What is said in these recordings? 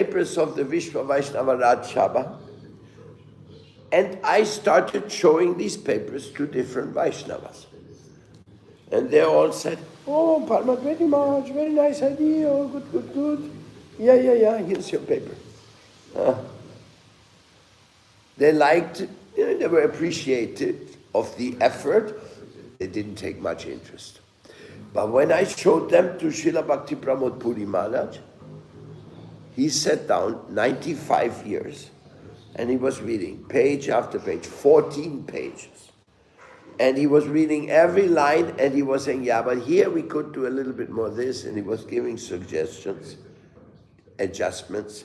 papers of the Vishwa Vaishnava Raj Sabha, and I started showing these papers to different Vaishnavas. And they all said, "Oh, Parmat, very much, very nice idea, oh, good. Yeah, here's your paper." They liked, they were appreciative of the effort. They didn't take much interest. But when I showed them to Srila Bhakti Pramod Puri Maharaj, he sat down 95 years and he was reading page after page, 14 pages. And he was reading every line and he was saying, yeah, but here we could do a little bit more this, and he was giving suggestions, adjustments.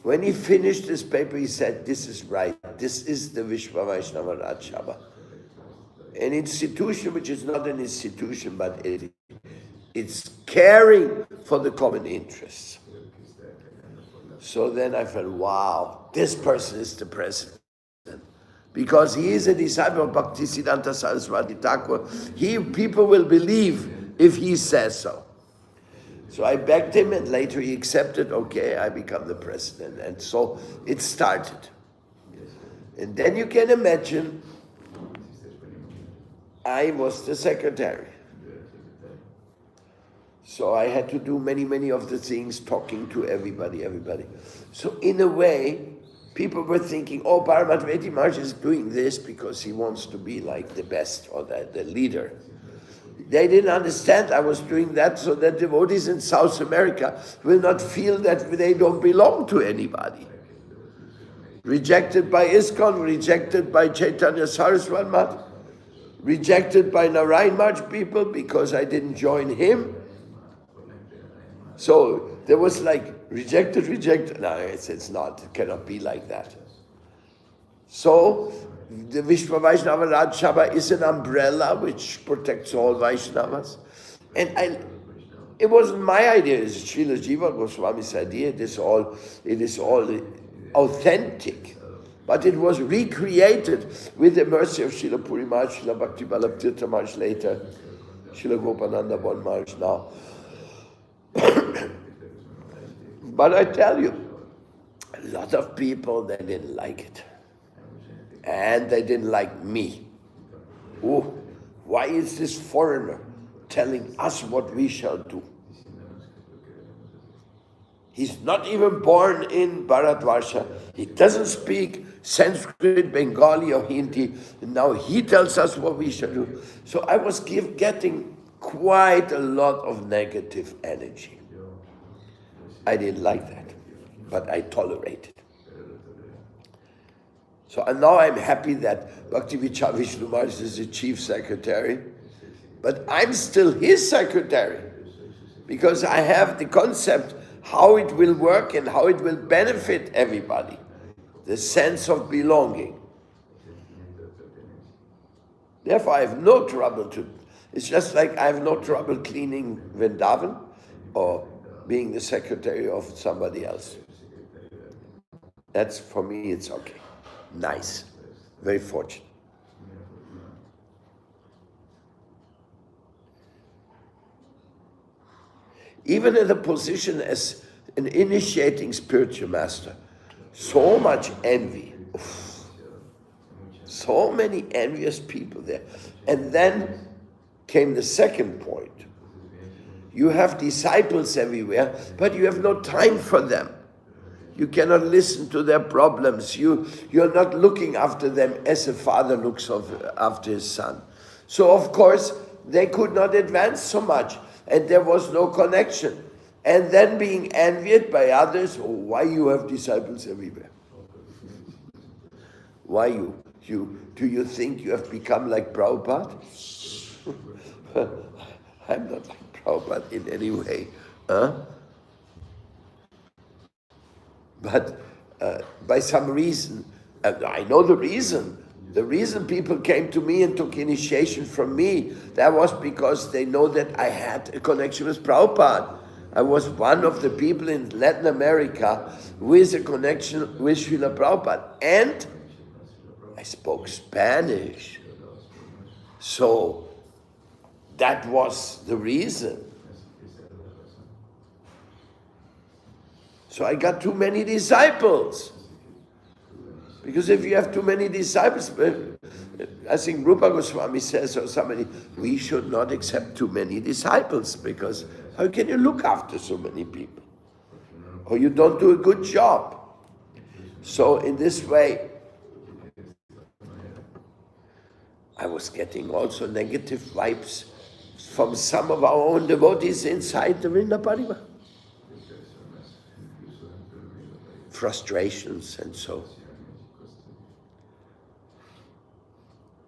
When he finished this paper, he said, this is right. This is the Vishwa Vaishnava Raj Sabha. An institution which is not an institution, but it's caring for the common interests. So then I felt, wow, this person is the president. Because he is a disciple of Bhaktisiddhanta Saraswati Thakur. People will believe if he says so. So I begged him, and later he accepted, okay, I become the president. And so it started. And then you can imagine, I was the secretary. So I had to do many of the things, talking to everybody. So in a way, people were thinking, oh, Paramatmeti Maharaj is doing this because he wants to be like the best or the leader. They didn't understand I was doing that so that devotees in South America will not feel that they don't belong to anybody. Rejected by ISKCON, rejected by Chaitanya Saraswati Math, rejected by Narayan Maharaj people because I didn't join him. So there was like rejected. No, it's not. It cannot be like that. So the Vishwa Vaishnava Raj Sabha is an umbrella which protects all Vaishnavas. And it wasn't my idea, it's Srila Jiva Goswami's idea. It is all authentic. But it was recreated with the mercy of Srila Puri Maharaj, Srila Bhakti Vallabh Tirtha Maharaj later, Srila Gopananda Bon Maharaj now. But I tell you, a lot of people, they didn't like it. And they didn't like me. Oh, why is this foreigner telling us what we shall do? He's not even born in Bharatvarsha. He doesn't speak Sanskrit, Bengali or Hindi. Now he tells us what we shall do. So I was getting quite a lot of negative energy. I didn't like that, but I tolerated. So now I'm happy that Bhakti Vichar Vishnu Maharaj is the chief secretary, but I'm still his secretary because I have the concept how it will work and how it will benefit everybody, the sense of belonging. Therefore, I have no trouble it's just like I have no trouble cleaning Vrindavan or being the secretary of somebody else. That's, for me, it's okay. Nice. Very fortunate. Even in the position as an initiating spiritual master, so much envy. Oof. So many envious people there. And then came the second point. You have disciples everywhere, but you have no time for them. You cannot listen to their problems. You're not looking after them as a father looks after his son. So of course, they could not advance so much, and there was no connection. And then being envied by others, oh, why you have disciples everywhere? Why you? Do you think you have become like Prabhupada? I'm not like Prabhupada in any way. But by some reason, I know the reason. The reason people came to me and took initiation from me, that was because they know that I had a connection with Prabhupada. I was one of the people in Latin America with a connection with Srila Prabhupada. And I spoke Spanish. So that was the reason. So I got too many disciples. Because if you have too many disciples, I think Rupa Goswami says, or somebody, we should not accept too many disciples, because how can you look after so many people? Or you don't do a good job. So in this way, I was getting also negative vibes from some of our own devotees inside the Vrinda Parivar. Frustrations and so.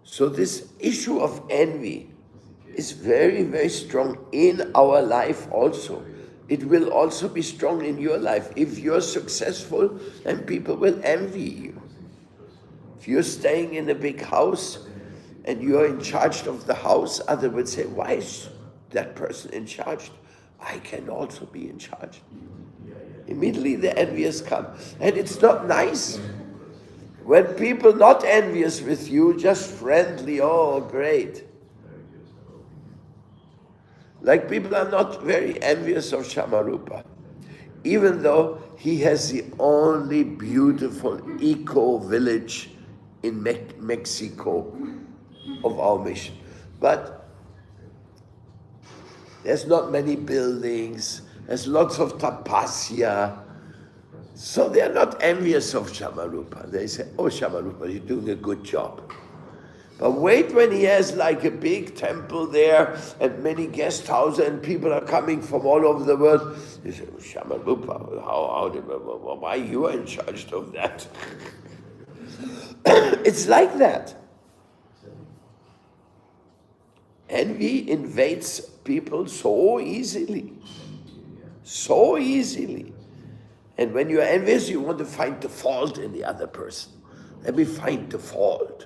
So this issue of envy is very, very strong in our life also. It will also be strong in your life. If you're successful, then people will envy you. If you're staying in a big house and you're in charge of the house, others will say, why is that person in charge? I can also be in charge. Immediately the envious come. And it's not nice. When people not envious with you, just friendly, oh great. Like people are not very envious of Shamarupa, even though he has the only beautiful eco-village in Mexico of our mission. But there's not many buildings, there's lots of tapasya, so they are not envious of Shamarupa. They say, oh Shamarupa, you're doing a good job. But wait when he has like a big temple there and many guest houses and people are coming from all over the world. They say, Shamarupa, why you are in charge of that? It's like that. Envy invades people so easily. So easily. And when you're envious, you want to find the fault in the other person. Let me find the fault.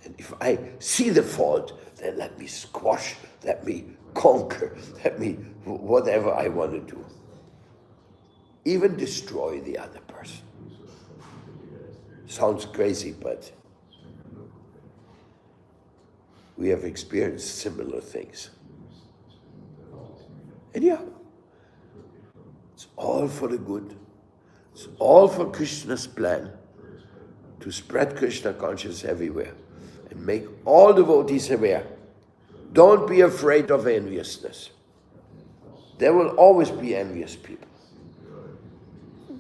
And if I see the fault, then let me squash, let me conquer, let me whatever I want to do. Even destroy the other person. Sounds crazy, but we have experienced similar things. And yeah, it's all for the good. It's all for Krishna's plan to spread Krishna consciousness everywhere and make all devotees aware. Don't be afraid of enviousness. There will always be envious people.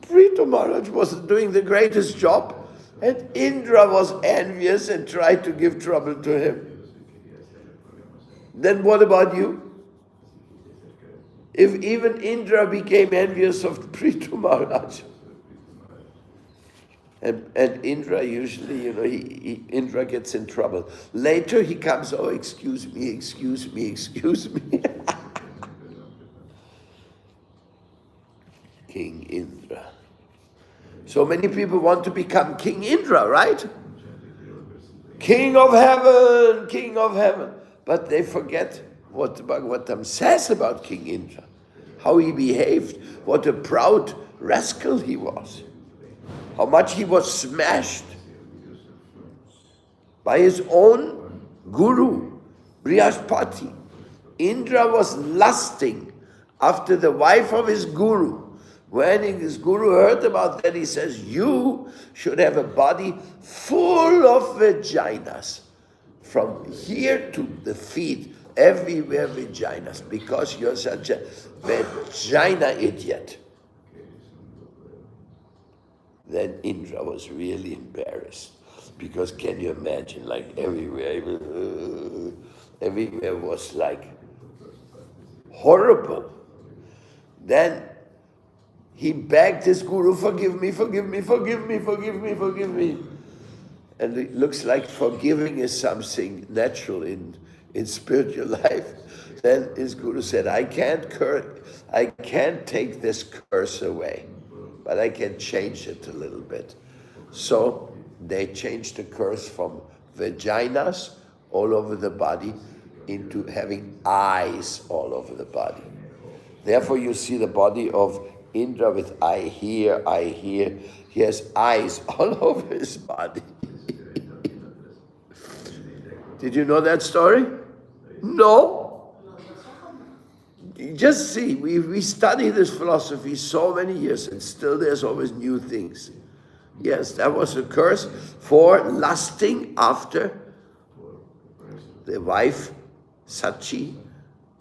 Prithu Maharaj was doing the greatest job, and Indra was envious and tried to give trouble to him. Then what about you? If even Indra became envious of Prithu Maharaj, and Indra usually, Indra gets in trouble. Later he comes, oh, excuse me, excuse me, excuse me. King Indra. So many people want to become King Indra, right? King of heaven, King of heaven. But they forget what Bhagavatam says about King Indra. How he behaved, what a proud rascal he was. How much he was smashed by his own guru, Brihaspati. Indra was lusting after the wife of his guru. When his guru heard about that, he says, you should have a body full of vaginas. From here to the feet, everywhere vaginas, because you're such a vagina idiot. Then Indra was really embarrassed, because can you imagine, like everywhere was like horrible. Then he begged his guru, forgive me, forgive me, forgive me, forgive me, forgive me. And it looks like forgiving is something natural in spiritual life. Then his guru said, I can't take this curse away, but I can change it a little bit. So they changed the curse from vaginas all over the body into having eyes all over the body. Therefore you see the body of Indra with eye here, eye here. He has eyes all over his body. Did you know that story? No. You just see, we study this philosophy so many years, and still there's always new things. Yes, that was a curse for lusting after the wife Sachi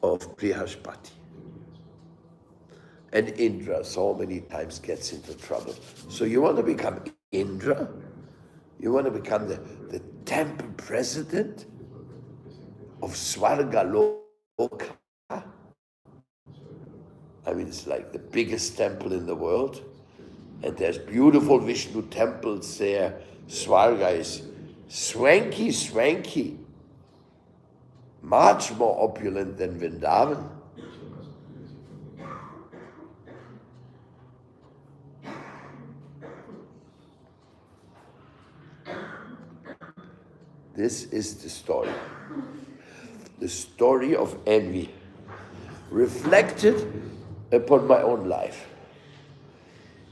of Brihaspati. And Indra so many times gets into trouble. So you want to become Indra? You want to become the temple president of Svargaloka? I mean, it's like the biggest temple in the world. And there's beautiful Vishnu temples there. Svarga is swanky. Much more opulent than Vrindavan. This is the story. The story of envy, reflected upon my own life.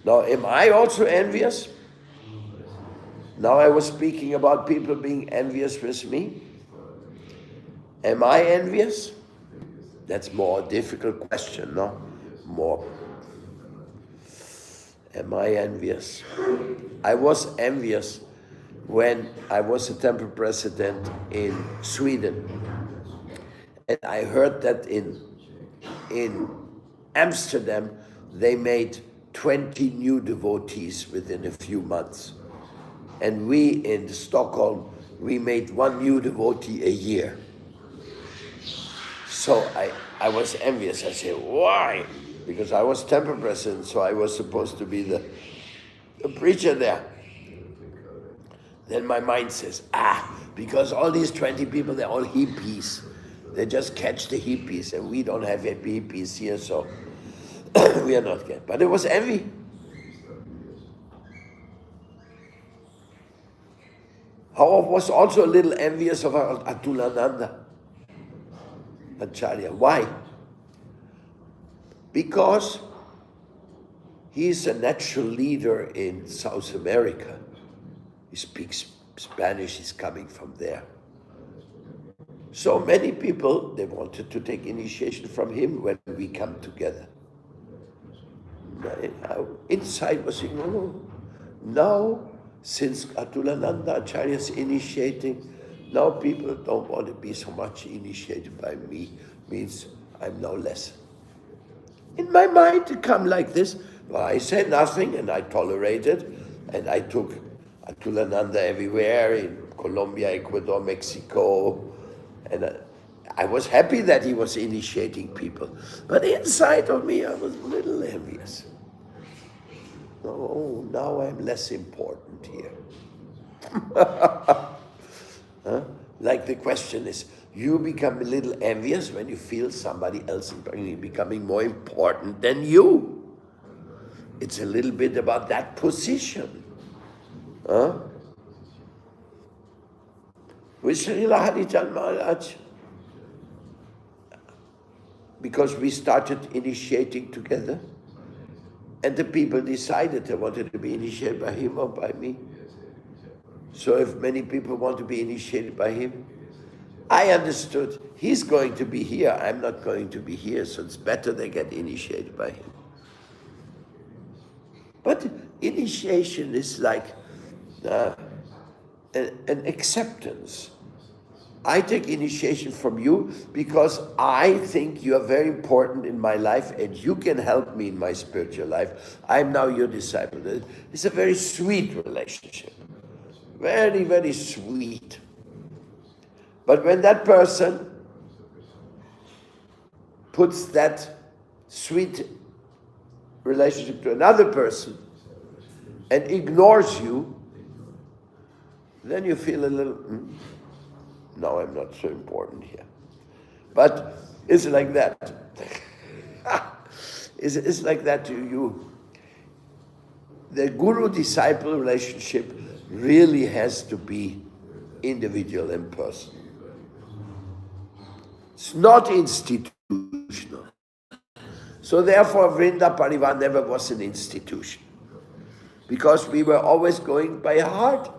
Now, am I also envious? Now I was speaking about people being envious with me. Am I envious? That's more a difficult question, no? More. Am I envious? I was envious when I was a temple president in Sweden. And I heard that in Amsterdam, they made 20 new devotees within a few months. And we in Stockholm, we made one new devotee a year. So I was envious. I said, why? Because I was temple president, so I was supposed to be the preacher there. Then my mind says, because all these 20 people, they're all hippies. They just catch the hippies, and we don't have hippies here, so we are not good. But it was envy. I was also a little envious of Atulananda Acharya. Why? Because he's a natural leader in South America. He speaks Spanish, he's coming from there. So many people, they wanted to take initiation from him when we come together. Inside was saying, no. Now, since Atulananda Acharya is initiating, now people don't want to be so much initiated by me, means I'm now less. In my mind to come like this, well, I said nothing and I tolerated, and I took Atulananda everywhere, in Colombia, Ecuador, Mexico, and I was happy that he was initiating people. But inside of me, I was a little envious. Oh, now I'm less important here. Huh? Like the question is, you become a little envious when you feel somebody else is becoming more important than you. It's a little bit about that position. Huh? With Srila Harijan Maharaj, because we started initiating together, and the people decided they wanted to be initiated by him or by me. So if many people want to be initiated by him, I understood he's going to be here, I'm not going to be here, so it's better they get initiated by him. But initiation is like an acceptance. I take initiation from you because I think you are very important in my life and you can help me in my spiritual life. I'm now your disciple. It's a very sweet relationship. Very, very sweet. But when that person puts that sweet relationship to another person and ignores you, then you feel a little, no, I'm not so important here. But it's like that. It's like that to you. The guru-disciple relationship really has to be individual and personal. It's not institutional. So therefore, Vrinda Parivar never was an institution. Because we were always going by heart.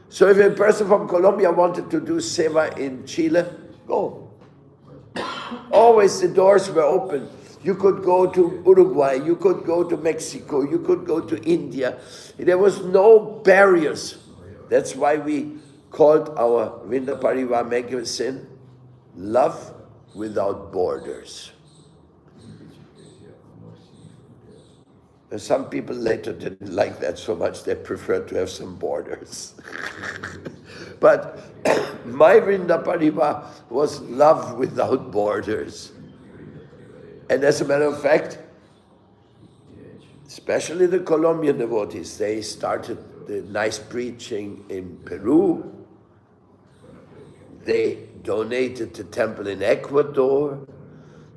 So if a person from Colombia wanted to do seva in Chile, go. Always the doors were open. You could go to Uruguay, you could go to Mexico, you could go to India. There was no barriers. That's why we called our Vrinda Parivar magazine Love Without Borders. And some people later didn't like that so much, they preferred to have some borders. But my Vrinda Parivar was love without borders. And as a matter of fact, especially the Colombian devotees, they started the nice preaching in Peru. They donated the temple in Ecuador.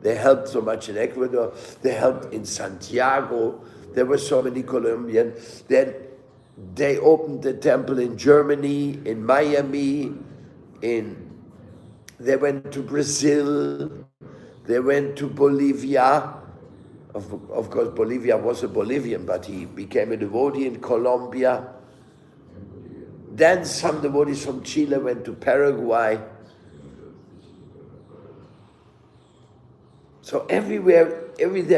They helped so much in Ecuador. They helped in Santiago. There were so many Colombians. Then they opened the temple in Germany, in Miami, they went to Brazil, they went to Bolivia. Of course, Bolivia was a Bolivian, but he became a devotee in Colombia. Then some devotees from Chile went to Paraguay. So everywhere,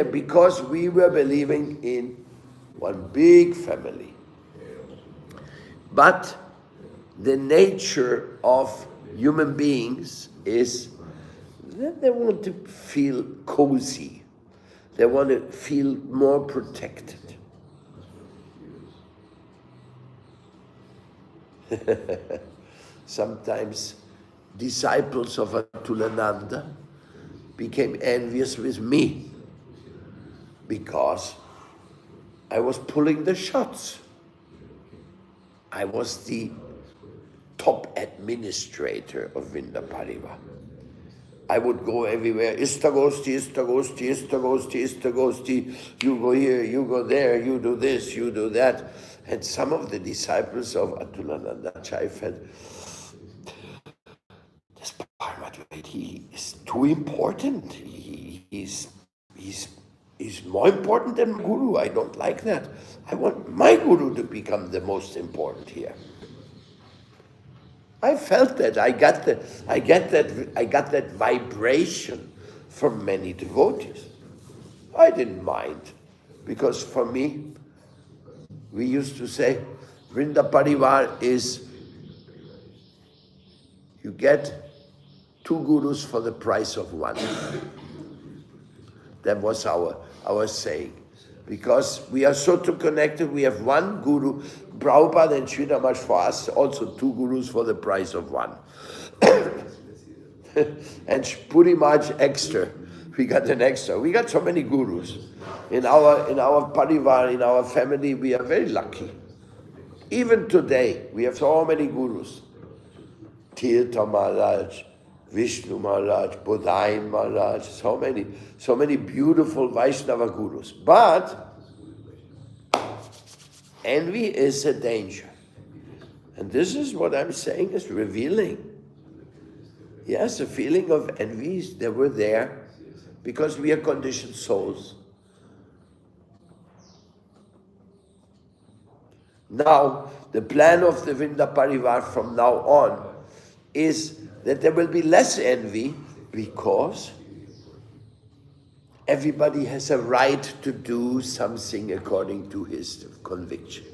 because we were believing in one big family. But the nature of human beings is that they want to feel cozy. They want to feel more protected. Sometimes disciples of Atulananda became envious with me because I was pulling the shots. I was the top administrator of Vrinda Parivar. I would go everywhere, Istagosti, Istagosti, Istagosti, Istagosti, you go here, you go there, you do this, you do that. And some of the disciples of Atulananda Chai felt, this Paramatmate, he is too important. He's more important than my guru. I don't like that. I want my guru to become the most important here. I felt that. I got that vibration from many devotees. I didn't mind, because for me, we used to say, Vrinda Parivar is, you get 2 gurus for the price of 1. That was our saying. Because we are so too connected, we have 1 guru. Prabhupada and Sridhar Maharaj for us, also 2 gurus for the price of 1. And Puri Maharaj extra. We got an extra. We got so many gurus. In our parivar, in our family, we are very lucky. Even today, we have so many gurus. Tirtha Maharaj, Vishnu Maharaj, Bodhain Maharaj, so many beautiful Vaishnava gurus. But envy is a danger. And this is what I'm saying is revealing. Yes, a feeling of envy, they were there because we are conditioned souls. Now, the plan of the Vrinda Parivar from now on is that there will be less envy because everybody has a right to do something according to his conviction.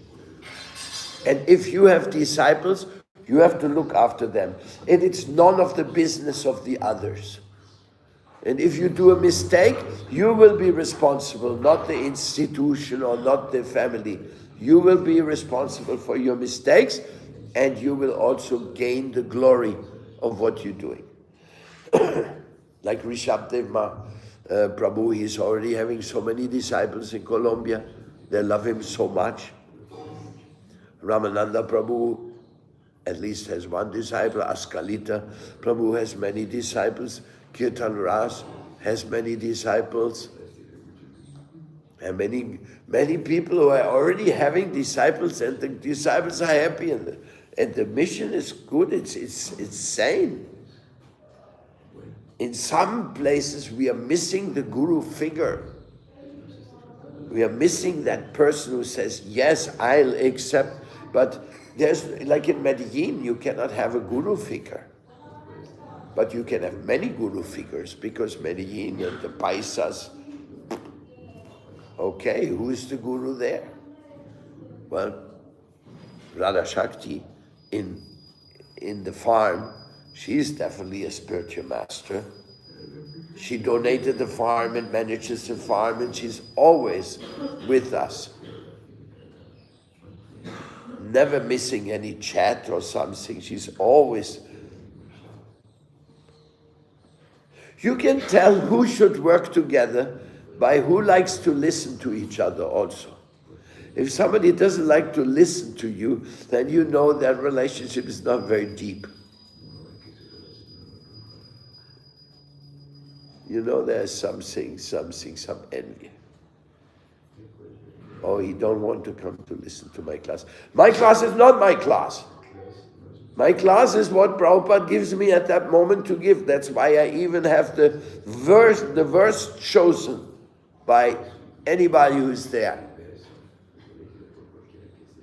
And if you have disciples, you have to look after them. And it's none of the business of the others. And if you do a mistake, you will be responsible, not the institution or not the family. You will be responsible for your mistakes, and you will also gain the glory of what you're doing. Like Rishabdev Prabhu, he's already having so many disciples in Colombia. They love him so much. Ramananda Prabhu at least has 1 disciple. Askalita Prabhu has many disciples. Kirtan Ras has many disciples. And many people who are already having disciples, and the disciples are happy, and the mission is good, it's sane. In some places we are missing the guru figure. We are missing that person who says, yes, I'll accept, but there's, like in Medellin, you cannot have a guru figure. But you can have many guru figures, because Medellin and the Paisas. Okay, who is the guru there? Well, Radha Shakti in the farm, she is definitely a spiritual master. She donated the farm and manages the farm, and she's always with us. Never missing any chat or something. She's always. You can tell who should work together by who likes to listen to each other also. If somebody doesn't like to listen to you, then you know that relationship is not very deep. You know there's some envy. Oh, he don't want to come to listen to my class. My class is not my class. My class is what Prabhupada gives me at that moment to give. That's why I even have the verse chosen by anybody who's there.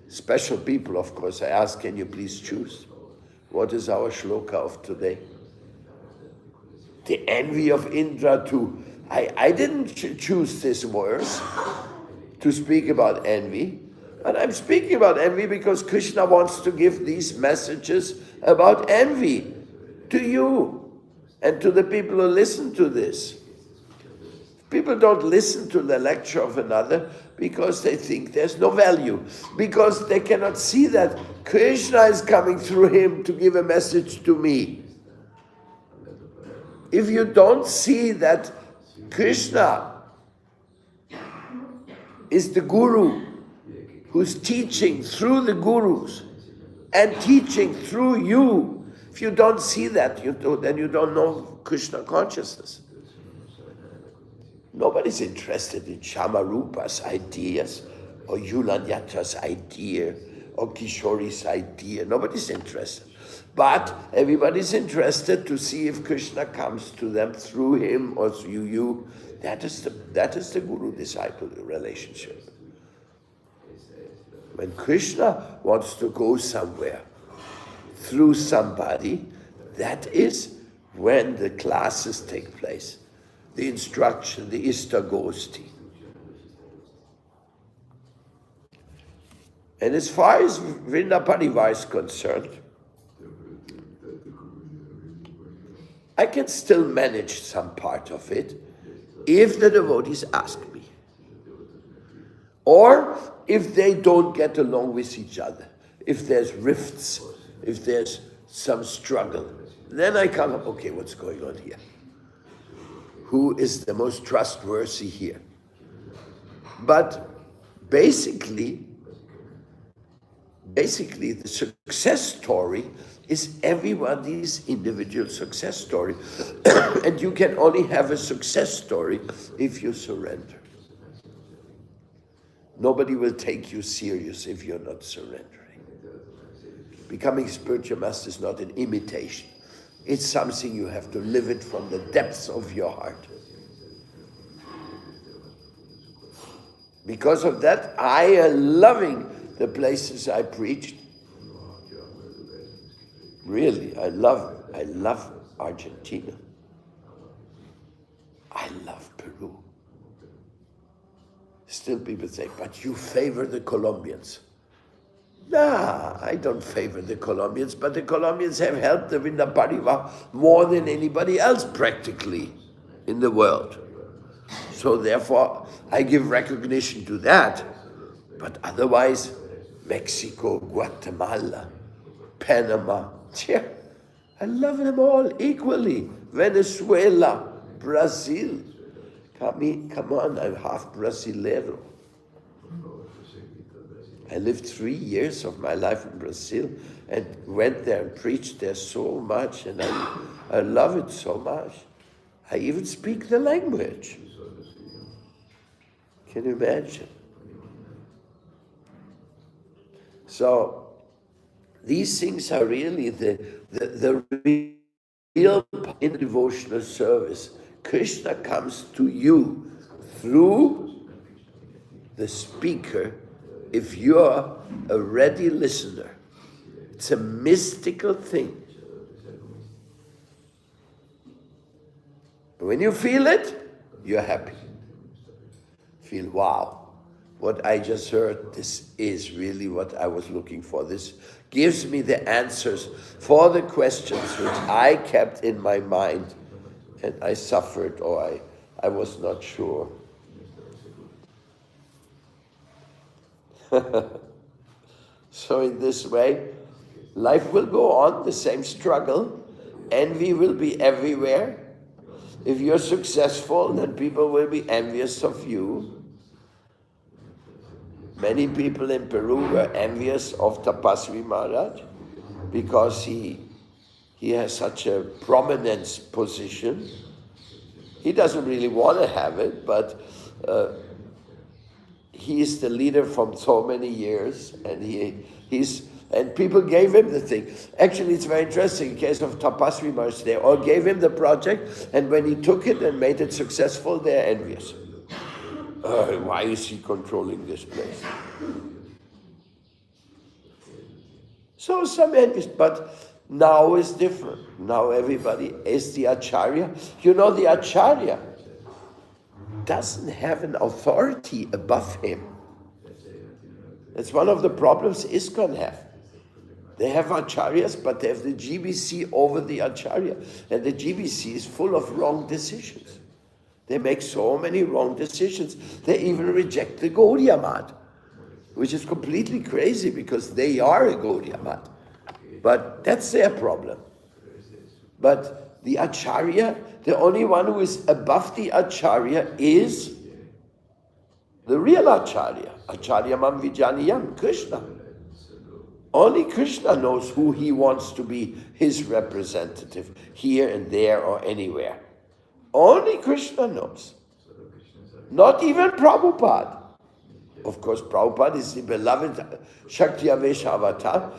Special people, of course. I ask, can you please choose? What is our shloka of today? The envy of Indra too. I didn't choose this verse to speak about envy, but I'm speaking about envy because Krishna wants to give these messages about envy to you and to the people who listen to this. People don't listen to the lecture of another because they think there's no value, because they cannot see that Krishna is coming through him to give a message to me. If you don't see that Krishna is the guru who's teaching through the gurus and teaching through you, if you don't see that, then you don't know Krishna consciousness. Nobody's interested in Shamarupa's ideas or Yulanyatra's idea or Kishori's idea. Nobody's interested. But everybody's interested to see if Krishna comes to them through him or through you. That is the guru-disciple relationship. When Krishna wants to go somewhere through somebody, that is when the classes take place. The instruction, the Ishtagosti. And as far as Vrinda Parivar is concerned, I can still manage some part of it if the devotees ask me. Or if they don't get along with each other, if there's rifts, if there's some struggle, then I come up, okay, what's going on here? Who is the most trustworthy here? But basically, the success story is everybody's individual success story. And you can only have a success story if you surrender. Nobody will take you serious if you're not surrendering. Becoming spiritual master is not an imitation. It's something you have to live it from the depths of your heart. Because of that, I am loving the places I preached. Really, I love Argentina. I love Peru. Still people say, but you favor the Colombians. Nah, I don't favor the Colombians, but the Colombians have helped the Vrinda Parivar more than anybody else practically in the world. So therefore, I give recognition to that. But otherwise, Mexico, Guatemala, Panama, I love them all equally. Venezuela, Brazil. Come on, I'm half Brasileiro. I lived 3 years of my life in Brazil and went there and preached there so much, and I love it so much. I even speak the language. Can you imagine? So these things are really the real in devotional service. Krishna comes to you through the speaker if you're a ready listener. It's a mystical thing. When you feel it, you're happy. Feel, wow, what I just heard, this is really what I was looking for. This gives me the answers for the questions which I kept in my mind and I suffered or I was not sure. So in this way, life will go on, the same struggle. Envy will be everywhere. If you're successful, then people will be envious of you. Many people in Peru were envious of Tapasvi Maharaj because he has such a prominent position. He doesn't really want to have it, but he is the leader from so many years, and people gave him the thing. Actually, it's very interesting. In case of Tapasvi Maharaj, they all gave him the project, and when he took it and made it successful, they're envious. Why is he controlling this place? So some envious, but now is different. Now everybody is the Acharya. You know, the Acharya doesn't have an authority above him. That's one of the problems ISKCON have. They have Acharyas, but they have the GBC over the Acharya. And the GBC is full of wrong decisions. They make so many wrong decisions. They even reject the Gaudiya Math, which is completely crazy because they are a Gaudiya Math. But that's their problem. But the Acharya, the only one who is above the Acharya is the real Acharya. Acharya Mam Vijaniyam, Krishna. Only Krishna knows who he wants to be his representative, here and there or anywhere. Only Krishna knows. Not even Prabhupada. Of course, Prabhupada is the beloved Shakti Avesha avatar.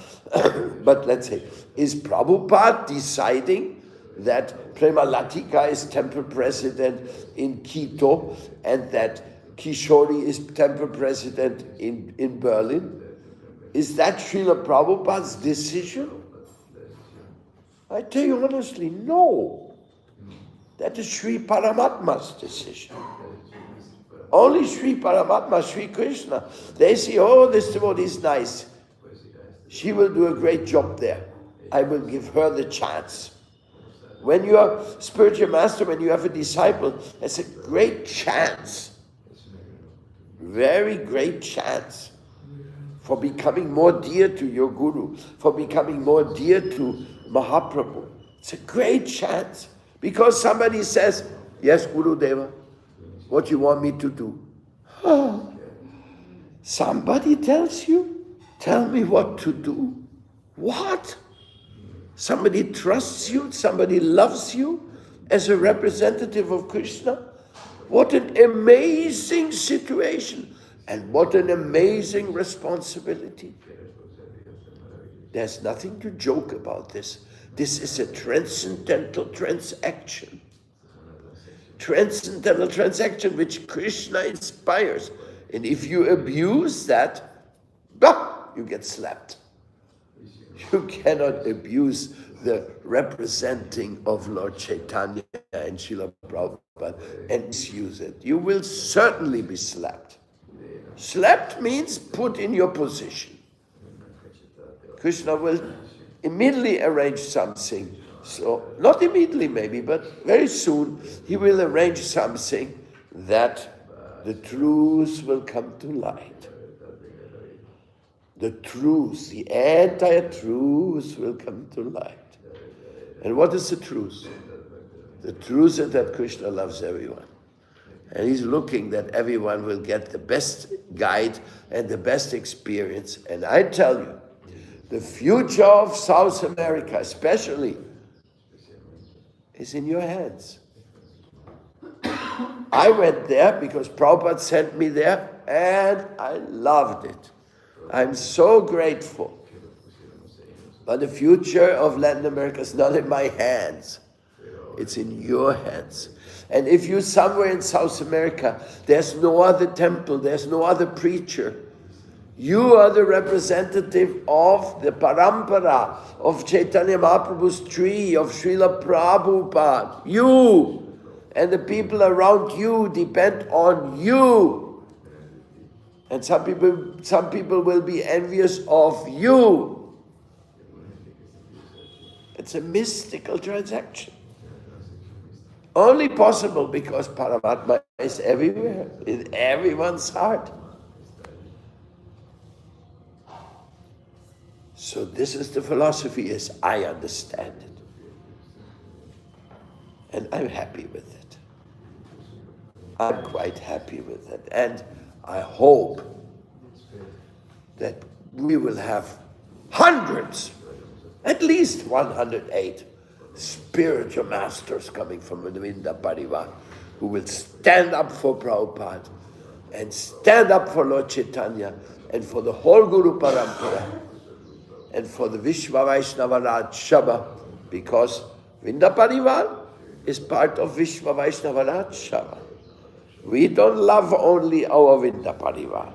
But let's say, is Prabhupada deciding that Prema Latika is temple president in Quito and that Kishori is temple president in Berlin? Is that Srila Prabhupada's decision? I tell you honestly, no. That is Sri Paramatma's decision. Only Sri Paramatma, Sri Krishna, they say, oh, this devotee is nice. She will do a great job there. I will give her the chance. When you are spiritual master, when you have a disciple, that's a great chance. Very great chance for becoming more dear to your Guru, for becoming more dear to Mahaprabhu. It's a great chance. Because somebody says, yes, Guru Deva, what you want me to do? Oh, somebody tells you, tell me what to do. What? Somebody trusts you, somebody loves you as a representative of Krishna? What an amazing situation and what an amazing responsibility. There's nothing to joke about this. This is a transcendental transaction. Transcendental transaction which Krishna inspires. And if you abuse that, you get slapped. You cannot abuse the representing of Lord Chaitanya and Srila Prabhupada and misuse it. You will certainly be slapped. Slapped means put in your position. Krishna will immediately arrange something. So, not immediately maybe, but very soon, he will arrange something that the truth will come to light. The truth, the entire truth will come to light. And what is the truth? The truth is that Krishna loves everyone. And he's looking that everyone will get the best guide and the best experience. And I tell you, the future of South America especially is in your hands. I went there because Prabhupada sent me there and I loved it. I'm so grateful. But the future of Latin America is not in my hands. It's in your hands. And if you're somewhere in South America, there's no other temple, there's no other preacher. You are the representative of the parampara, of Chaitanya Mahaprabhu's tree, of Srila Prabhupada. You! And the people around you depend on you. And some people will be envious of you. It's a mystical transaction. Only possible because Paramatma is everywhere, in everyone's heart. So this is the philosophy as I understand it. And I'm happy with it. I'm quite happy with it. And I hope that we will have hundreds, at least 108 spiritual masters coming from the Vinda Parivar who will stand up for Prabhupada and stand up for Lord Chaitanya and for the whole Guru Parampara and for the Vishwa Vaishnava Raj Sabha, because Vinda Parivar is part of Vishwa Vaishnava Raj Sabha. We don't love only our Vinda Parivar.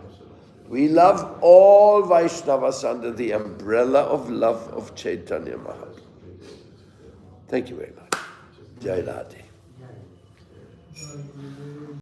We love all Vaishnavas under the umbrella of love of Chaitanya Mahaprabhu. Thank you very much. Jai Radhe.